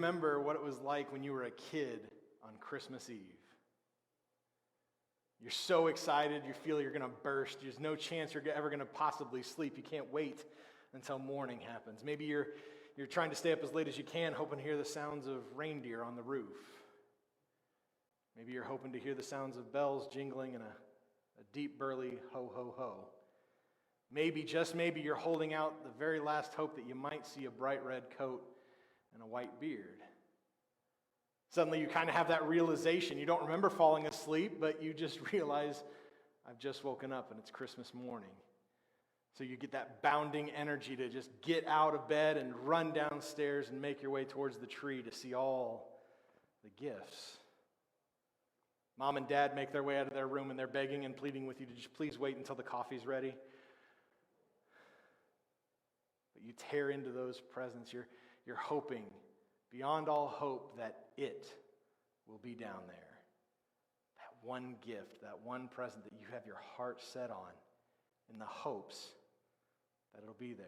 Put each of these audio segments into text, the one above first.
remember what it was like when you were a kid on Christmas Eve? You're so excited, you feel you're going to burst. There's no chance you're ever going to possibly sleep. You can't wait until morning happens. Maybe you're trying to stay up as late as you can, hoping to hear the sounds of reindeer on the roof. Maybe you're hoping to hear the sounds of bells jingling and a deep, burly ho, ho, ho. Maybe, just maybe, you're holding out the very last hope that you might see a bright red coat and a white beard. Suddenly you kind of have that realization. You don't remember falling asleep, but you just realize, I've just woken up and it's Christmas morning. So you get that bounding energy to just get out of bed and run downstairs and make your way towards the tree to see all the gifts. Mom and Dad make their way out of their room and they're begging and pleading with you to just please wait until the coffee's ready. But you tear into those presents. You're hoping beyond all hope that it will be down there. That one gift, that one present that you have your heart set on in the hopes that it'll be there.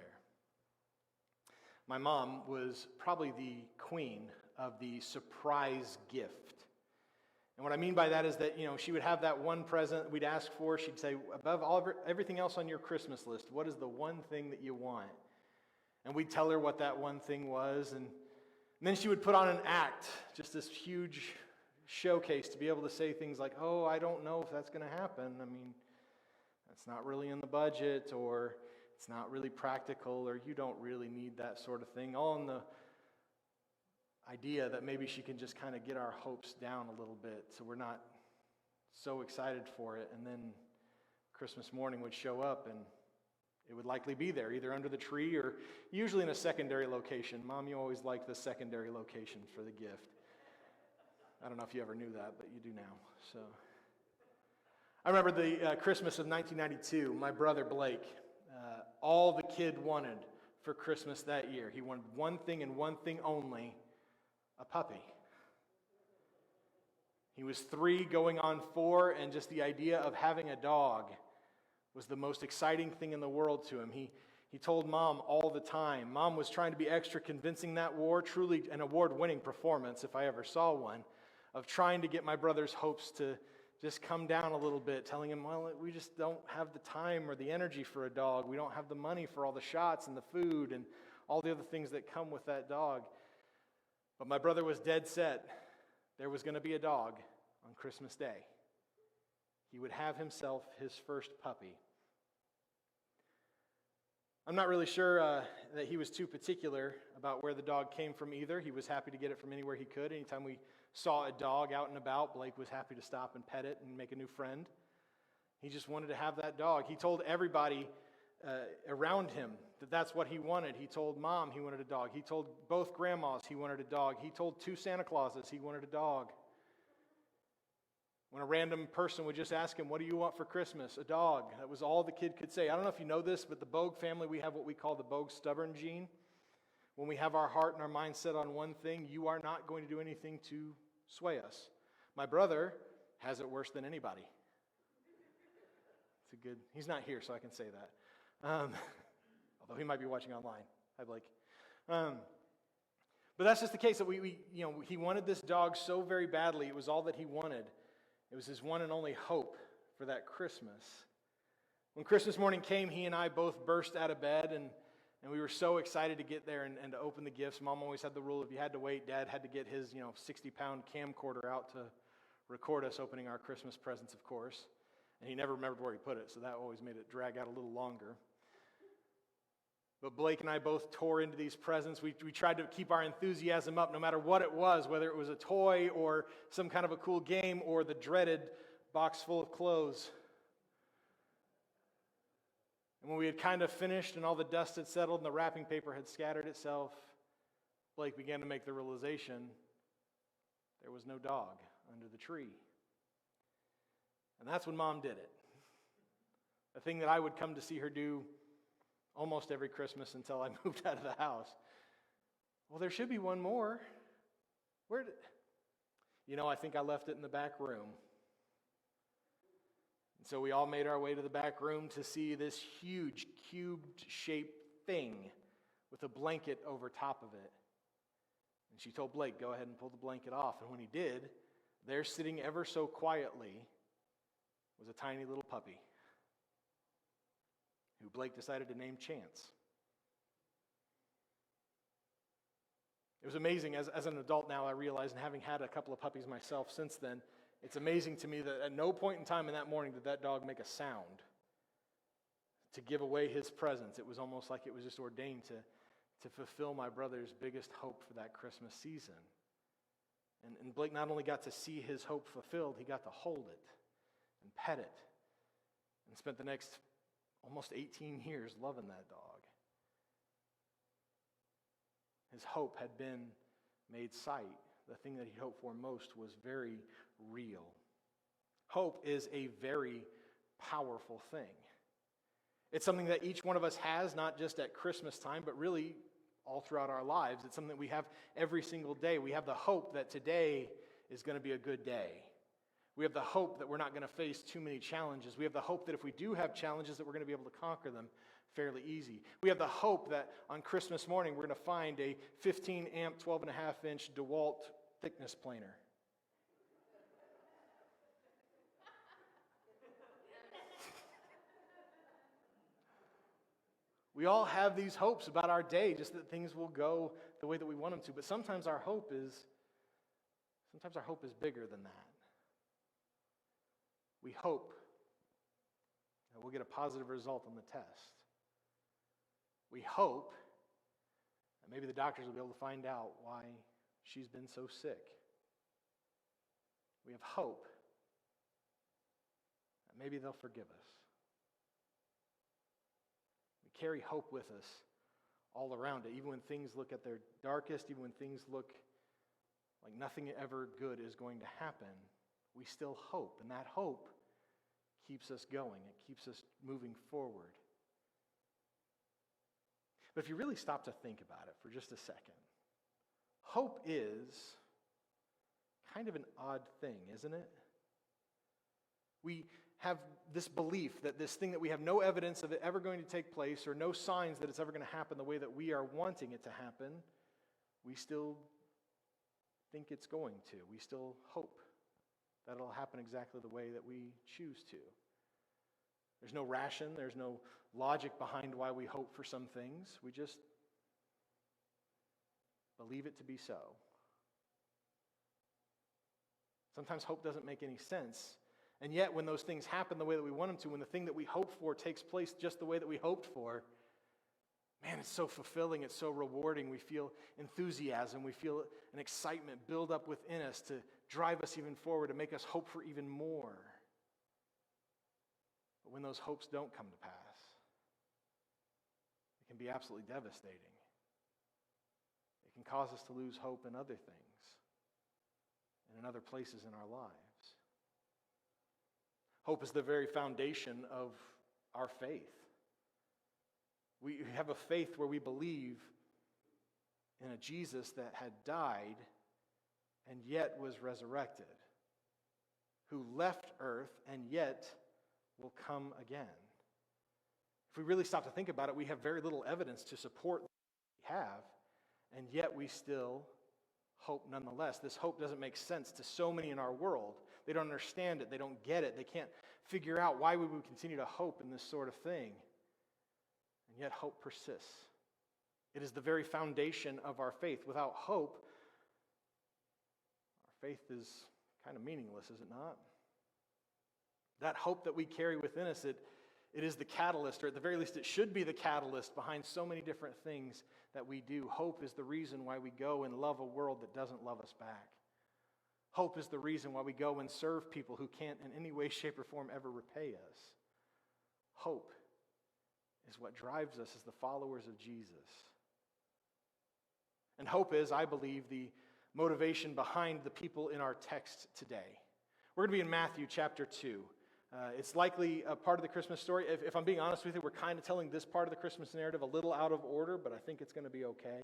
My mom was probably the queen of the surprise gift. And what I mean by that is that, she would have that one present we'd ask for. She'd say, above everything else on your Christmas list, what is the one thing that you want? And we'd tell her what that one thing was. And then she would put on an act, just this huge showcase to be able to say things like, oh, I don't know if that's going to happen. I mean, that's not really in the budget, or it's not really practical, or you don't really need that sort of thing. All in the idea that maybe she can just kind of get our hopes down a little bit so we're not so excited for it. And then Christmas morning would show up and it would likely be there, either under the tree or usually in a secondary location. Mom, you always liked the secondary location for the gift. I don't know if you ever knew that, but you do now. So I remember the Christmas of 1992, my brother Blake, all the kid wanted for Christmas that year. He wanted one thing and one thing only, a puppy. He was 3 going on 4, and just the idea of having a dog was the most exciting thing in the world to him. He told Mom all the time. Mom was trying to be extra convincing that war, truly an award-winning performance, if I ever saw one, of trying to get my brother's hopes to just come down a little bit, telling him, well, we just don't have the time or the energy for a dog. We don't have the money for all the shots and the food and all the other things that come with that dog. But my brother was dead set. There was going to be a dog on Christmas Day. He would have himself his first puppy. I'm not really sure that he was too particular about where the dog came from either. He was happy to get it from anywhere he could. Anytime we saw a dog out and about, Blake was happy to stop and pet it and make a new friend. He just wanted to have that dog. He told everybody around him that that's what he wanted. He told Mom he wanted a dog. He told both grandmas he wanted a dog. He told 2 Santa Clauses he wanted a dog. When a random person would just ask him, what do you want for Christmas? A dog. That was all the kid could say. I don't know if you know this, but the Bogue family, we have what we call the Bogue stubborn gene. When we have our heart and our mind set on one thing, you are not going to do anything to sway us. My brother has it worse than anybody. He's not here, so I can say that. Although he might be watching online. Hi, Blake. But that's just the case that he wanted this dog so very badly. It was all that he wanted. It was his one and only hope for that Christmas. When Christmas morning came, he and I both burst out of bed, and we were so excited to get there and to open the gifts. Mom always had the rule, if you had to wait, Dad had to get his 60-pound camcorder out to record us opening our Christmas presents, of course. And he never remembered where he put it, so that always made it drag out a little longer. But Blake and I both tore into these presents. We tried to keep our enthusiasm up no matter what it was, whether it was a toy or some kind of a cool game or the dreaded box full of clothes. And when we had kind of finished and all the dust had settled and the wrapping paper had scattered itself, Blake began to make the realization there was no dog under the tree. And that's when Mom did it. A thing that I would come to see her do almost every Christmas until I moved out of the house. Well, there should be one more. I think I left it in the back room. And so we all made our way to the back room to see this huge cubed-shaped thing with a blanket over top of it. And she told Blake, go ahead and pull the blanket off. And when he did, there sitting ever so quietly was a tiny little puppy who Blake decided to name Chance. It was amazing. As an adult now, I realize, and having had a couple of puppies myself since then, it's amazing to me that at no point in time in that morning did that dog make a sound to give away his presence. It was almost like it was just ordained to fulfill my brother's biggest hope for that Christmas season. And Blake not only got to see his hope fulfilled, he got to hold it and pet it and spent the next almost 18 years loving that dog. His hope had been made sight. The thing that he hoped for most was very real. Hope is a very powerful thing. It's something that each one of us has, not just at Christmas time, but really all throughout our lives. It's something that we have every single day. We have the hope that today is going to be a good day. We have the hope that we're not going to face too many challenges. We have the hope that if we do have challenges, that we're going to be able to conquer them fairly easy. We have the hope that on Christmas morning, we're going to find a 15-amp, 12.5-inch DeWalt thickness planer. We all have these hopes about our day, just that things will go the way that we want them to. But sometimes our hope is bigger than that. We hope that we'll get a positive result on the test. We hope that maybe the doctors will be able to find out why she's been so sick. We have hope that maybe they'll forgive us. We carry hope with us all around it, even when things look at their darkest, even when things look like nothing ever good is going to happen. We still hope, and that hope keeps us going. It keeps us moving forward. But if you really stop to think about it for just a second, hope is kind of an odd thing, isn't it? We have this belief that this thing that we have no evidence of it ever going to take place or no signs that it's ever going to happen the way that we are wanting it to happen, we still think it's going to. We still hope that it'll happen exactly the way that we choose to. There's no ration, there's no logic behind why we hope for some things. We just believe it to be so. Sometimes hope doesn't make any sense. And yet when those things happen the way that we want them to, when the thing that we hope for takes place just the way that we hoped for, man, it's so fulfilling, it's so rewarding. We feel enthusiasm, we feel an excitement build up within us to drive us even forward, to make us hope for even more. But when those hopes don't come to pass, it can be absolutely devastating. It can cause us to lose hope in other things and in other places in our lives. Hope is the very foundation of our faith. We have a faith where we believe in a Jesus that had died and yet was resurrected, who left earth and yet will come again. If we really stop to think about it, we have very little evidence to support what we have, and yet we still hope nonetheless. This hope doesn't make sense to so many in our world. They don't understand it. They don't get it. They can't figure out why we would continue to hope in this sort of thing. And yet hope persists. It is the very foundation of our faith. Without hope, our faith is kind of meaningless, is it not? That hope that we carry within us, it is the catalyst, or at the very least it should be the catalyst behind so many different things that we do. Hope is the reason why we go and love a world that doesn't love us back. Hope is the reason why we go and serve people who can't in any way, shape, or form ever repay us. Hope is what drives us as the followers of Jesus. And hope is, I believe, the motivation behind the people in our text today. We're going to be in Matthew chapter 2. It's likely a part of the Christmas story. If I'm being honest with you, we're kind of telling this part of the Christmas narrative a little out of order, but I think it's going to be okay.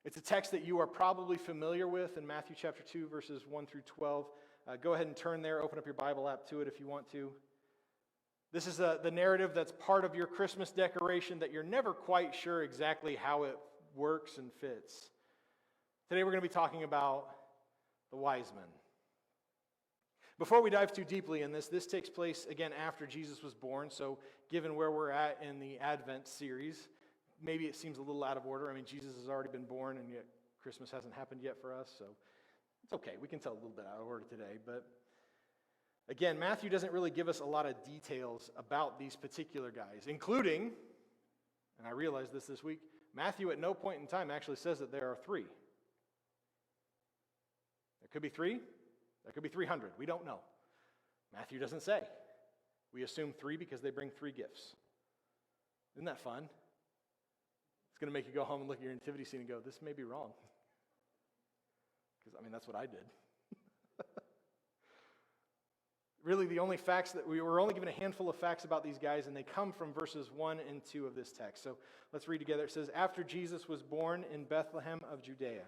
It's a text that you are probably familiar with in Matthew chapter 2, verses 1 through 12. Go ahead and turn there. Open up your Bible app to it if you want to. This is the narrative that's part of your Christmas decoration that you're never quite sure exactly how it works and fits. Today we're going to be talking about the wise men. Before we dive too deeply in this takes place again after Jesus was born, so given where we're at in the Advent series, maybe it seems a little out of order. I mean, Jesus has already been born, and yet Christmas hasn't happened yet for us, so it's okay. We can tell a little bit out of order today, but again, Matthew doesn't really give us a lot of details about these particular guys, including, and I realized this week, Matthew at no point in time actually says that there are three. There could be three. There could be 300. We don't know. Matthew doesn't say. We assume three because they bring three gifts. Isn't that fun? It's going to make you go home and look at your nativity scene and go, this may be wrong. Because, that's what I did. Really, the only facts that we were only given a handful of facts about these guys, and they come from verses 1 and 2 of this text. So let's read together. It says, after Jesus was born in Bethlehem of Judea,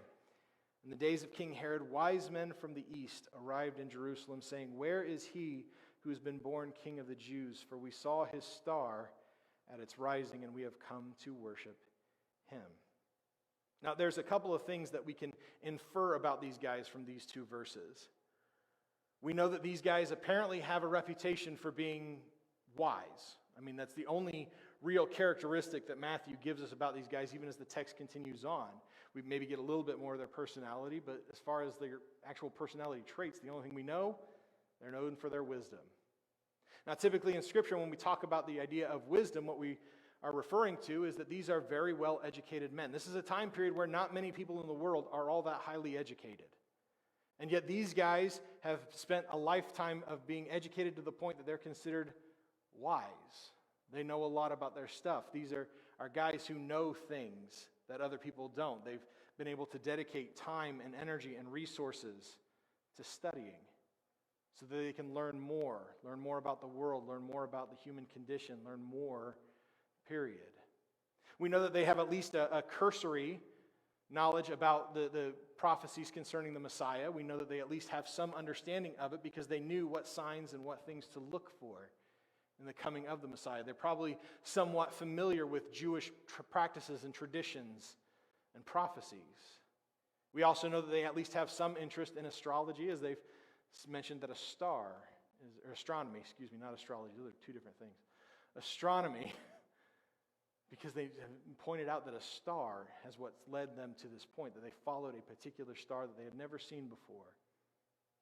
in the days of King Herod, wise men from the east arrived in Jerusalem, saying, where is he who has been born King of the Jews? For we saw his star at its rising, and we have come to worship him. Now, there's a couple of things that we can infer about these guys from these two verses. We know that these guys apparently have a reputation for being wise. That's the only real characteristic that Matthew gives us about these guys, even as the text continues on. We maybe get a little bit more of their personality, but as far as their actual personality traits, the only thing we know, they're known for their wisdom. Now, typically in Scripture, when we talk about the idea of wisdom, what we are referring to is that these are very well-educated men. This is a time period where not many people in the world are all that highly educated. And yet these guys have spent a lifetime of being educated to the point that they're considered wise. They know a lot about their stuff. These are guys who know things that other people don't. They've been able to dedicate time and energy and resources to studying so that they can learn more about the world, learn more about the human condition, learn more, period. We know that they have at least a cursory knowledge about the prophecies concerning the Messiah. We know that they at least have some understanding of it because they knew what signs and what things to look for in the coming of the Messiah. They're probably somewhat familiar with Jewish practices and traditions and prophecies. We also know that they at least have some interest in astrology, as they've mentioned that astronomy, not astrology, those are two different things. Astronomy, because they pointed out that a star has what's led them to this point, that they followed a particular star that they had never seen before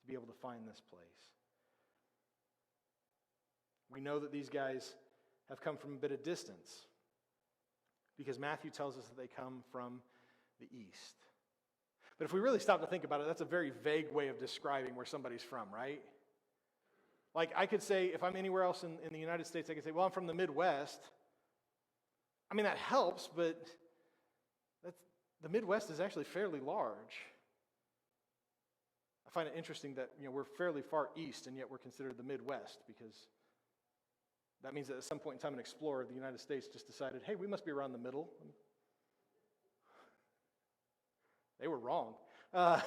to be able to find this place. We know that these guys have come from a bit of distance because Matthew tells us that they come from the east. But if we really stop to think about it, that's a very vague way of describing where somebody's from, right? Like I could say, if I'm anywhere else in the United States, I could say, well, I'm from the Midwest. That helps, but the Midwest is actually fairly large. I find it interesting that we're fairly far east, and yet we're considered the Midwest, because that means that at some point in time an explorer of the United States just decided, hey, we must be around the middle. They were wrong. But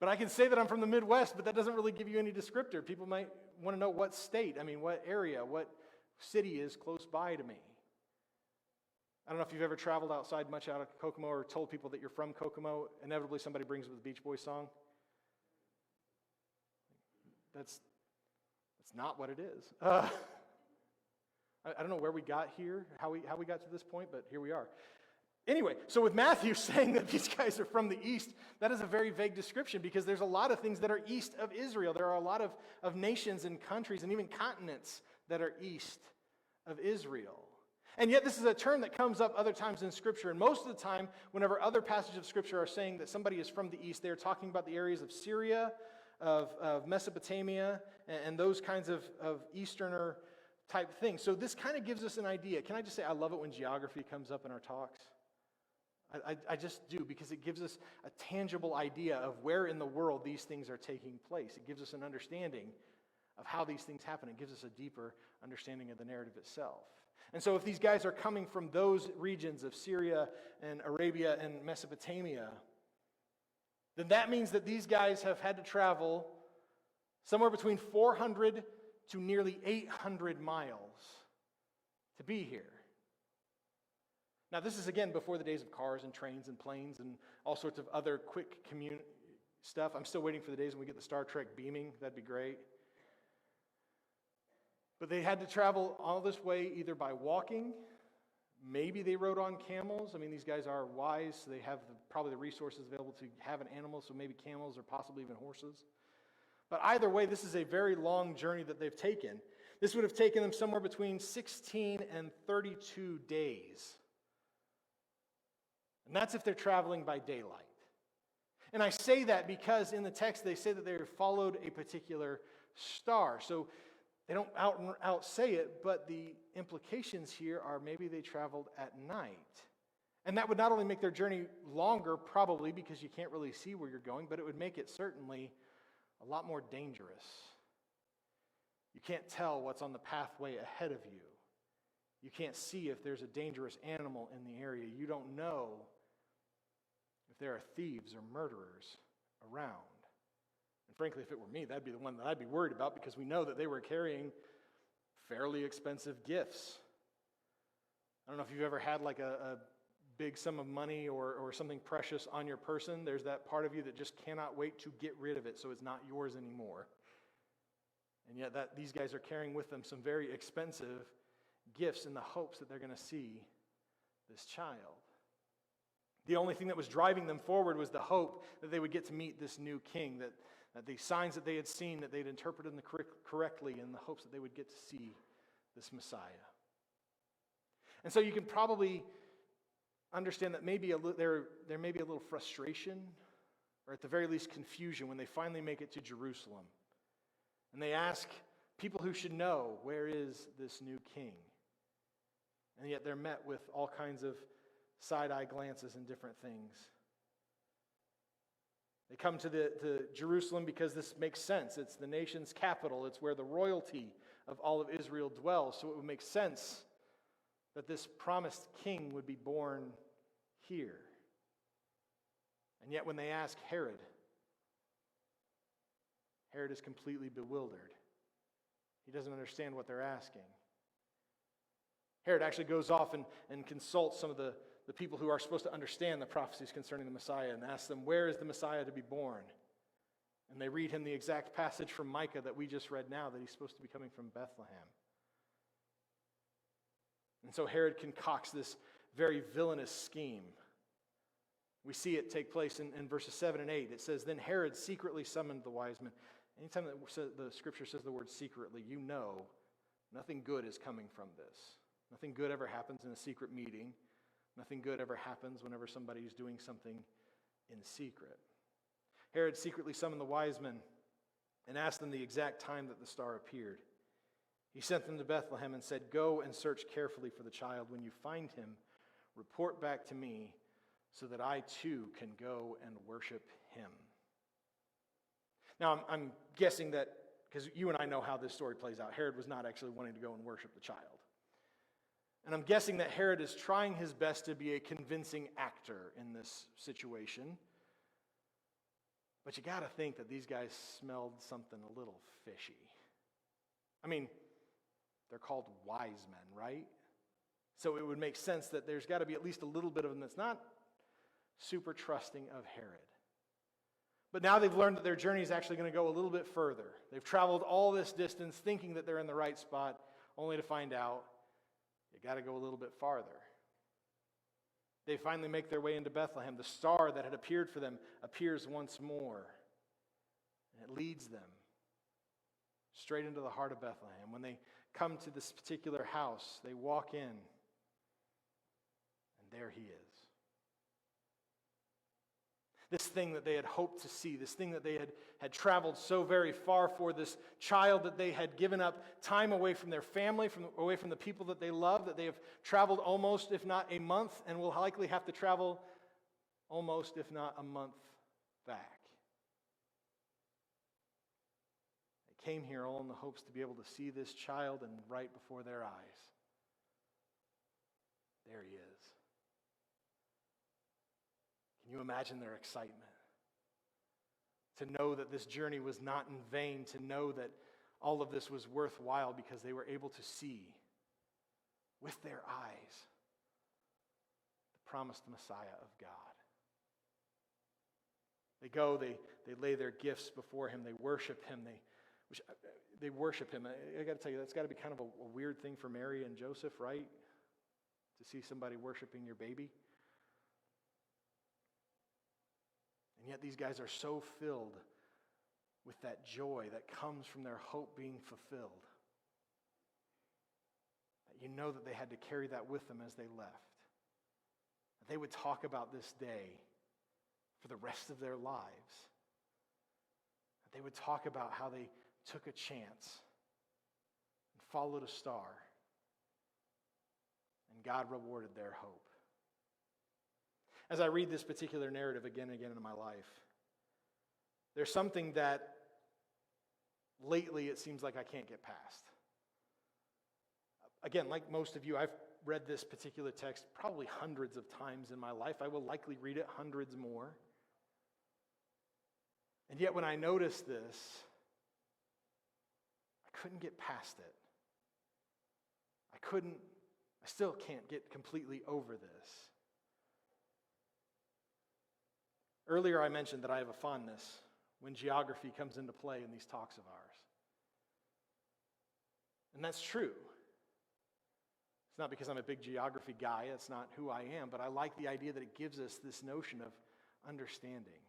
I can say that I'm from the Midwest, but that doesn't really give you any descriptor. People might want to know what state, what area, what city is close by to me. I don't know if you've ever traveled outside much out of Kokomo or told people that you're from Kokomo. Inevitably, somebody brings up the Beach Boys song. That's not what it is. I don't know where we got here, how we got to this point, but here we are. Anyway, so with Matthew saying that these guys are from the east, that is a very vague description because there's a lot of things that are east of Israel. There are a lot of nations and countries and even continents that are east of Israel. And yet this is a term that comes up other times in Scripture. And most of the time, whenever other passages of Scripture are saying that somebody is from the east, they're talking about the areas of Syria, of Mesopotamia, and those kinds of Easterner type things. So this kind of gives us an idea. Can I just say I love it when geography comes up in our talks? I just do, because it gives us a tangible idea of where in the world these things are taking place. It gives us an understanding of how these things happen. It gives us a deeper understanding of the narrative itself. And so if these guys are coming from those regions of Syria and Arabia and Mesopotamia, then that means that these guys have had to travel somewhere between 400 to nearly 800 miles to be here. Now, this is, again, before the days of cars and trains and planes and all sorts of other quick stuff. I'm still waiting for the days when we get the Star Trek beaming. That'd be great. But they had to travel all this way either by walking. Maybe they rode on camels. I mean, these guys are wise, so they have probably the resources available to have an animal, so maybe camels or possibly even horses. But either way, this is a very long journey that they've taken. This would have taken them somewhere between 16 and 32 days. And that's if they're traveling by daylight. And I say that because in the text they say that they followed a particular star. So they don't out say it, but the implications here are maybe they traveled at night. And that would not only make their journey longer, probably, because you can't really see where you're going, but it would make it certainly a lot more dangerous. You can't tell what's on the pathway ahead of you. You can't see if there's a dangerous animal in the area. You don't know if there are thieves or murderers around. And frankly, if it were me, that'd be the one that I'd be worried about, because we know that they were carrying fairly expensive gifts. I don't know if you've ever had like a big sum of money or something precious on your person. There's that part of you that just cannot wait to get rid of it so it's not yours anymore. And yet these guys are carrying with them some very expensive gifts in the hopes that they're going to see this child. The only thing that was driving them forward was the hope that they would get to meet this new king, that the signs that they had seen, that they'd interpreted them correctly, in the hopes that they would get to see this Messiah. And so you can probably understand that maybe there may be a little frustration, or at the very least confusion, when they finally make it to Jerusalem. And they ask people who should know, where is this new king? And yet they're met with all kinds of side-eye glances and different things. They come to Jerusalem because this makes sense. It's the nation's capital. It's where the royalty of all of Israel dwells. So it would make sense that this promised king would be born here. And yet when they ask Herod is completely bewildered. He doesn't understand what they're asking. Herod actually goes off and consults some of the people who are supposed to understand the prophecies concerning the Messiah and asks them, where is the Messiah to be born? And they read him the exact passage from Micah that we just read now, that he's supposed to be coming from Bethlehem. And so Herod concocts this very villainous scheme. We see it take place in verses 7 and 8. It says, then Herod secretly summoned the wise men. Anytime that the scripture says the word secretly, you know nothing good is coming from this. Nothing good ever happens in a secret meeting. Nothing good ever happens whenever somebody is doing something in secret. Herod secretly summoned the wise men and asked them the exact time that the star appeared. He sent them to Bethlehem and said, go and search carefully for the child. When you find him, report back to me so that I too can go and worship him. Now, I'm guessing that, because you and I know how this story plays out, Herod was not actually wanting to go and worship the child. And I'm guessing that Herod is trying his best to be a convincing actor in this situation. But you got to think that these guys smelled something a little fishy. I mean, they're called wise men, right? So it would make sense that there's got to be at least a little bit of them that's not super trusting of Herod. But now they've learned that their journey is actually going to go a little bit further. They've traveled all this distance thinking that they're in the right spot, only to find out you got to go a little bit farther. They finally make their way into Bethlehem. The star that had appeared for them appears once more. And it leads them straight into the heart of Bethlehem. When they come to this particular house, they walk in, and there he is. This thing that they had hoped to see, this thing that they had traveled so very far for, this child that they had given up time away from their family, away from the people that they love, that they have traveled almost, if not a month, and will likely have to travel almost, if not a month back. They came here all in the hopes to be able to see this child, and right before their eyes, there he is. Can you imagine their excitement? To know that this journey was not in vain, to know that all of this was worthwhile because they were able to see with their eyes promised Messiah of God. They go, they lay their gifts before him, they worship him, they worship him. I got to tell you, that's got to be kind of a weird thing for Mary and Joseph, right? To see somebody worshiping your baby. And yet these guys are so filled with that joy that comes from their hope being fulfilled, that you know that they had to carry that with them as they left. That they would talk about this day for the rest of their lives. That they would talk about how they took a chance and followed a star, and God rewarded their hope. As I read this particular narrative again and again in my life, there's something that lately it seems like I can't get past. Again, like most of you, I've read this particular text probably hundreds of times in my life. I will likely read it hundreds more. And yet when I noticed this, I couldn't get past it. I still can't get completely over this. Earlier I mentioned that I have a fondness when geography comes into play in these talks of ours. And that's true. It's not because I'm a big geography guy, that's not who I am, but I like the idea that it gives us this notion of understanding.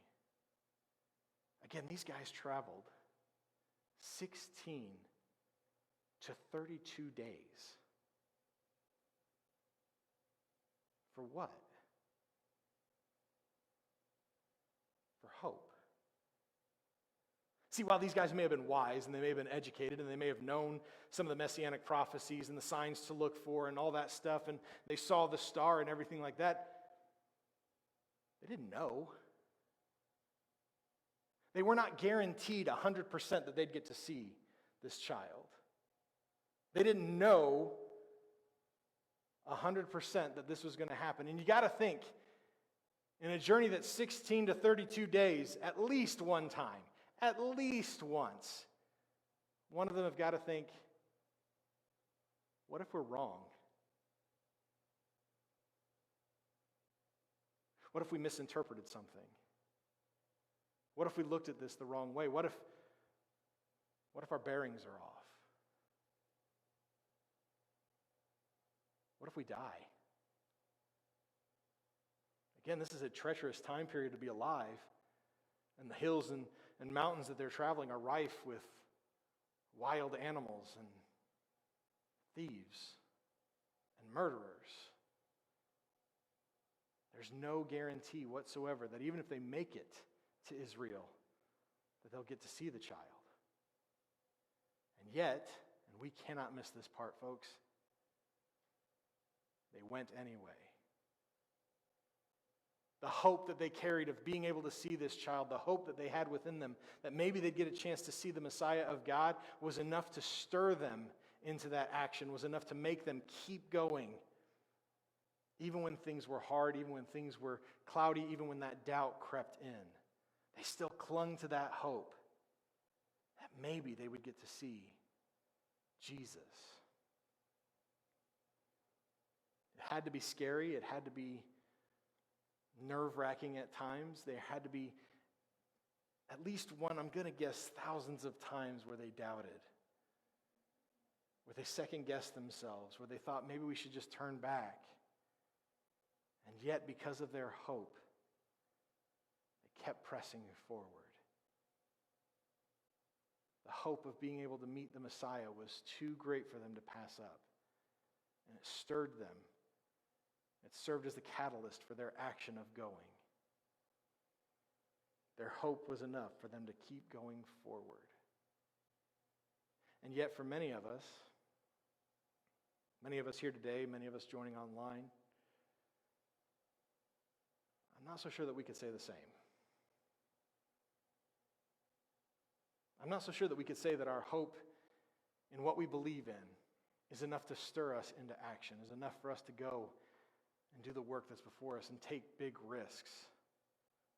Again, these guys traveled 16 to 32 days. For what? For hope. See, while these guys may have been wise and they may have been educated and they may have known some of the messianic prophecies and the signs to look for and all that stuff, and they saw the star and everything like that, they didn't know. They were not guaranteed 100% that they'd get to see this child. They didn't know 100% that this was going to happen. And you got to think, in a journey that's 16 to 32 days, at least one time, at least once, one of them have got to think, what if we're wrong? What if we misinterpreted something? What if we looked at this the wrong way? What if our bearings are off? What if we die? Again, this is a treacherous time period to be alive, and the hills and mountains that they're traveling are rife with wild animals and thieves and murderers. There's no guarantee whatsoever that even if they make it to Israel, that they'll get to see the child. And yet, and we cannot miss this part, folks, they went anyway. The hope that they carried of being able to see this child, the hope that they had within them, that maybe they'd get a chance to see the Messiah of God, was enough to stir them into that action, was enough to make them keep going. Even when things were hard, even when things were cloudy, even when that doubt crept in. They still clung to that hope that maybe they would get to see Jesus. It had to be scary. It had to be nerve-wracking at times. There had to be at least one, I'm going to guess, thousands of times where they doubted, where they second-guessed themselves, where they thought maybe we should just turn back. And yet, because of their hope, they kept pressing forward. The hope of being able to meet the Messiah was too great for them to pass up. And it stirred them. It served as the catalyst for their action of going. Their hope was enough for them to keep going forward. And yet for many of us here today, many of us joining online, I'm not so sure that we could say the same. I'm not so sure that we could say that our hope in what we believe in is enough to stir us into action, is enough for us to go and do the work that's before us and take big risks.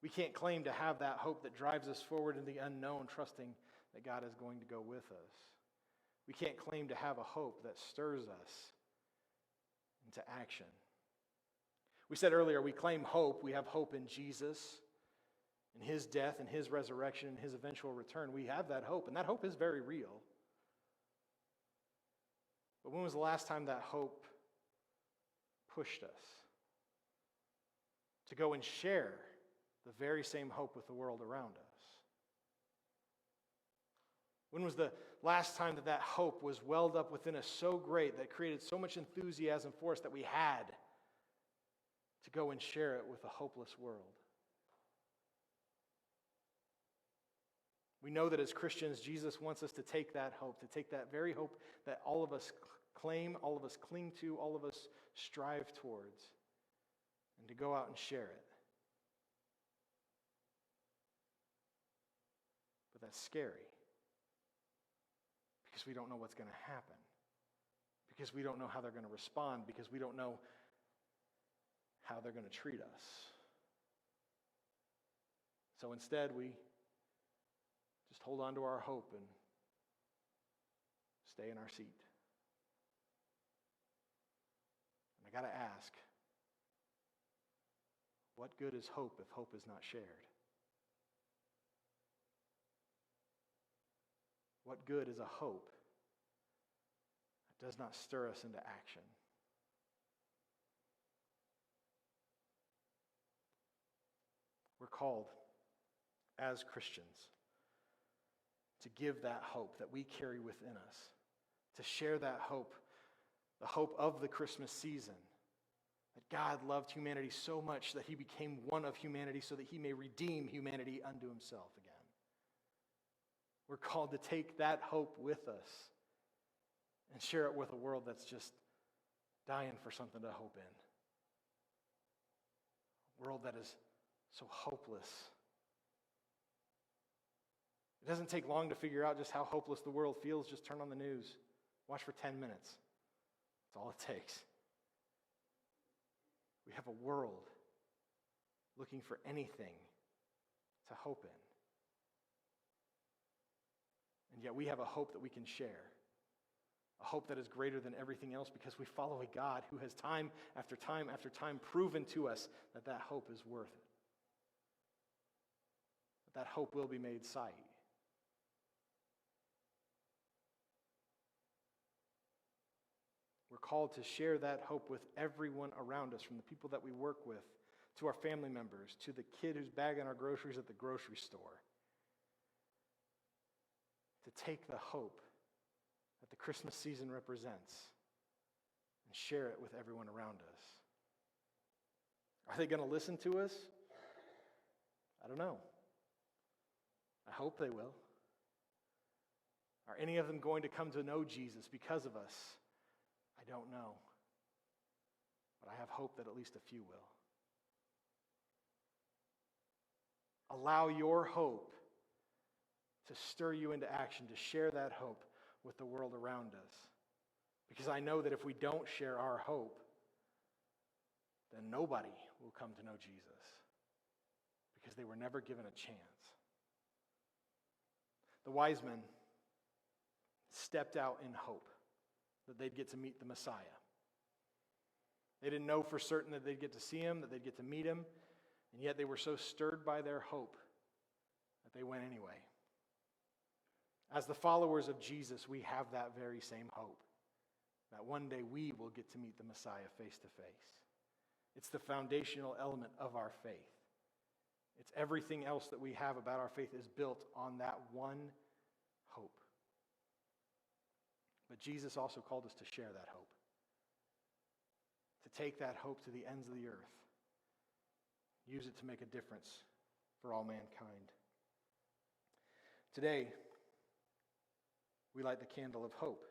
We can't claim to have that hope that drives us forward in the unknown, trusting that God is going to go with us. We can't claim to have a hope that stirs us into action. We said earlier, we claim hope. We have hope in Jesus, in his death, and his resurrection, and his eventual return. We have that hope, and that hope is very real. But when was the last time that hope pushed us to go and share the very same hope with the world around us? When was the last time that hope was welled up within us so great that created so much enthusiasm for us that we had to go and share it with a hopeless world? We know that as Christians, Jesus wants us to take that hope, to take that very hope that all of us claim, all of us cling to, all of us strive towards, and to go out and share it. But that's scary, because we don't know what's going to happen, because we don't know how they're going to respond, because we don't know how they're going to treat us. So instead, we just hold on to our hope and stay in our seat. And I got to ask, what good is hope if hope is not shared? What good is a hope that does not stir us into action? We're called as Christians to give that hope that we carry within us, to share that hope, the hope of the Christmas season, that God loved humanity so much that he became one of humanity so that he may redeem humanity unto himself again. We're called to take that hope with us and share it with a world that's just dying for something to hope in. A world that is so hopeless. It doesn't take long to figure out just how hopeless the world feels. Just turn on the news. Watch for 10 minutes. That's all it takes. We have a world looking for anything to hope in. And yet we have a hope that we can share. A hope that is greater than everything else because we follow a God who has time after time after time proven to us that that hope is worth it. That hope will be made sight. We're called to share that hope with everyone around us, from the people that we work with, to our family members, to the kid who's bagging our groceries at the grocery store. To take the hope that the Christmas season represents and share it with everyone around us. Are they going to listen to us? I don't know. I hope they will. Are any of them going to come to know Jesus because of us? I don't know. But I have hope that at least a few will. Allow your hope to stir you into action, to share that hope with the world around us. Because I know that if we don't share our hope, then nobody will come to know Jesus. Because they were never given a chance. The wise men stepped out in hope that they'd get to meet the Messiah. They didn't know for certain that they'd get to see him, that they'd get to meet him, and yet they were so stirred by their hope that they went anyway. As the followers of Jesus, we have that very same hope, that one day we will get to meet the Messiah face to face. It's the foundational element of our faith. It's everything else that we have about our faith is built on that one hope. But Jesus also called us to share that hope, to take that hope to the ends of the earth, use it to make a difference for all mankind. Today, we light the candle of hope.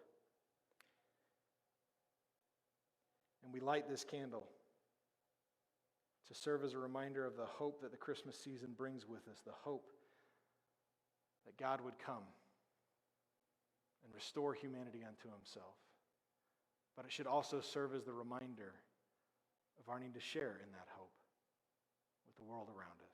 And we light this candle to serve as a reminder of the hope that the Christmas season brings with us, the hope that God would come and restore humanity unto himself. But it should also serve as the reminder of our need to share in that hope with the world around us.